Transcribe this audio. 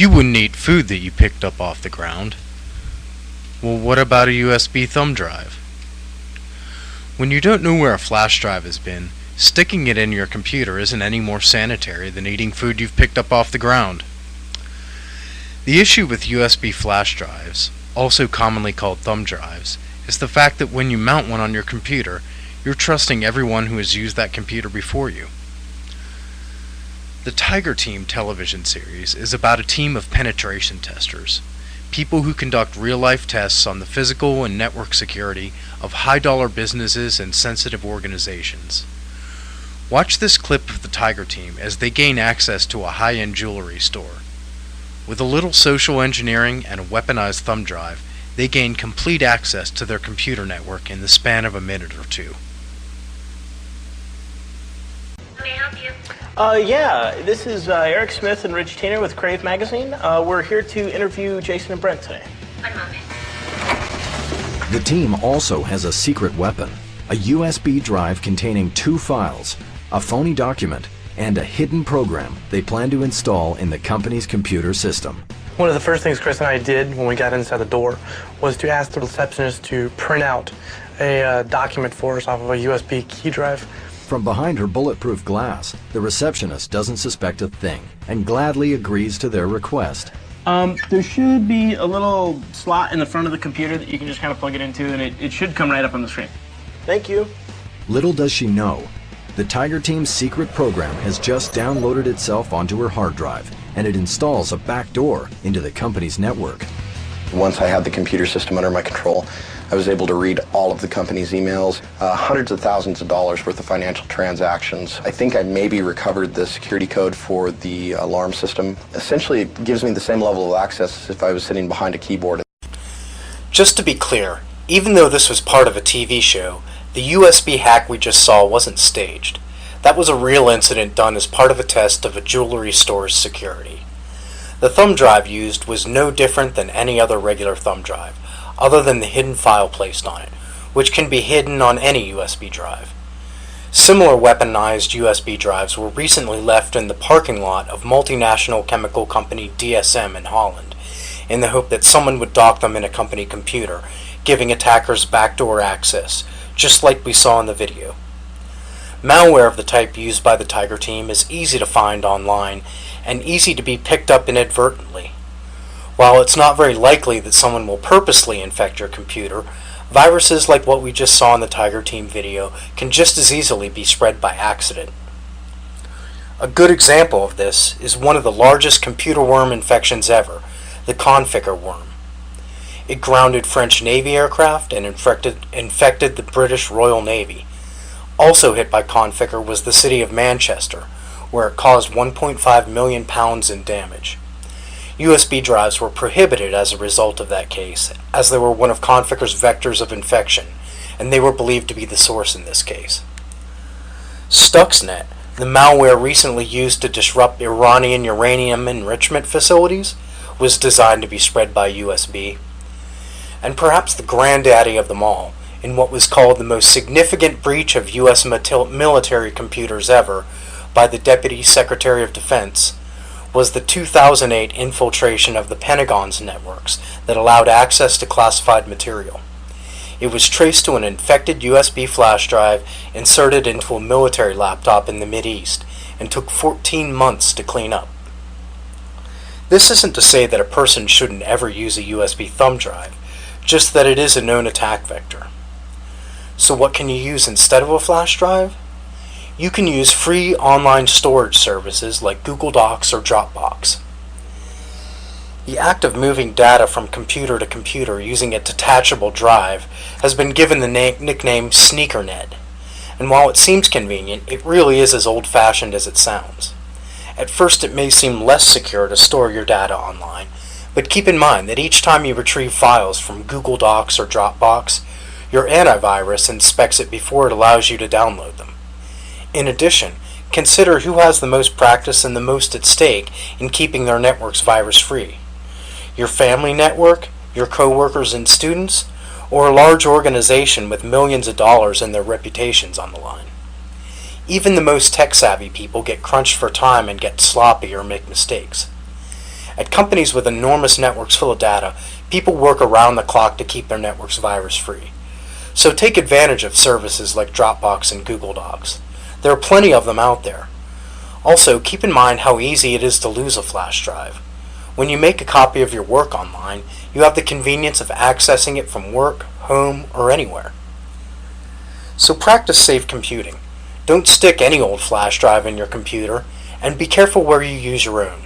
You wouldn't eat food that you picked up off the ground. Well, what about a USB thumb drive? When you don't know where a flash drive has been, sticking it in your computer isn't any more sanitary than eating food you've picked up off the ground. The issue with USB flash drives, also commonly called thumb drives, is the fact that when you mount one on your computer, you're trusting everyone who has used that computer before you. The Tiger Team television series is about a team of penetration testers, people who conduct real-life tests on the physical and network security of high-dollar businesses and sensitive organizations. Watch this clip of the Tiger Team as they gain access to a high-end jewelry store. With a little social engineering and a weaponized thumb drive, they gain complete access to their computer network in the span of a minute or two. May I help you? Yeah, this is Eric Smith and Rich Tiner with Crave Magazine. We're here to interview Jason and Brent today. One moment. The team also has a secret weapon, a USB drive containing 2 files, a phony document, and a hidden program they plan to install in the company's computer system. One of the first things Chris and I did when we got inside the door was to ask the receptionist to print out a document for us off of a USB key drive. From behind her bulletproof glass, the receptionist doesn't suspect a thing and gladly agrees to their request. There should be a little slot in the front of the computer that you can just kind of plug it into, and it should come right up on the screen. Thank you. Little does she know, the Tiger Team's secret program has just downloaded itself onto her hard drive, and it installs a backdoor into the company's network. Once I had the computer system under my control, I was able to read all of the company's emails, hundreds of thousands of dollars worth of financial transactions. I think I maybe recovered the security code for the alarm system. Essentially, it gives me the same level of access as if I was sitting behind a keyboard. Just to be clear, even though this was part of a TV show, the USB hack we just saw wasn't staged. That was a real incident done as part of a test of a jewelry store's security. The thumb drive used was no different than any other regular thumb drive, other than the hidden file placed on it, which can be hidden on any USB drive. Similar weaponized USB drives were recently left in the parking lot of multinational chemical company DSM in Holland, in the hope that someone would dock them in a company computer, giving attackers backdoor access, just like we saw in the video. Malware of the type used by the Tiger Team is easy to find online and easy to be picked up inadvertently. While it's not very likely that someone will purposely infect your computer, viruses like what we just saw in the Tiger Team video can just as easily be spread by accident. A good example of this is one of the largest computer worm infections ever, the Conficker worm. It grounded French Navy aircraft and infected the British Royal Navy. Also hit by Conficker was the city of Manchester, where it caused 1.5 million pounds in damage. USB drives were prohibited as a result of that case, as they were one of Conficker's vectors of infection, and they were believed to be the source in this case. Stuxnet, the malware recently used to disrupt Iranian uranium enrichment facilities, was designed to be spread by USB. And perhaps the granddaddy of them all, in what was called the most significant breach of U.S. military computers ever by the Deputy Secretary of Defense, was the 2008 infiltration of the Pentagon's networks that allowed access to classified material. It was traced to an infected USB flash drive inserted into a military laptop in the Mideast and took 14 months to clean up. This isn't to say that a person shouldn't ever use a USB thumb drive, just that it is a known attack vector. So what can you use instead of a flash drive? You can use free online storage services like Google Docs or Dropbox. The act of moving data from computer to computer using a detachable drive has been given the nickname SneakerNet, and while it seems convenient, it really is as old-fashioned as it sounds. At first it may seem less secure to store your data online, but keep in mind that each time you retrieve files from Google Docs or Dropbox, your antivirus inspects it before it allows you to download them. In addition, consider who has the most practice and the most at stake in keeping their networks virus-free. Your family network, your coworkers and students, or a large organization with millions of dollars and their reputations on the line. Even the most tech-savvy people get crunched for time and get sloppy or make mistakes. At companies with enormous networks full of data, people work around the clock to keep their networks virus-free. So take advantage of services like Dropbox and Google Docs. There are plenty of them out there. Also, keep in mind how easy it is to lose a flash drive. When you make a copy of your work online, you have the convenience of accessing it from work, home, or anywhere. So practice safe computing. Don't stick any old flash drive in your computer, and be careful where you use your own.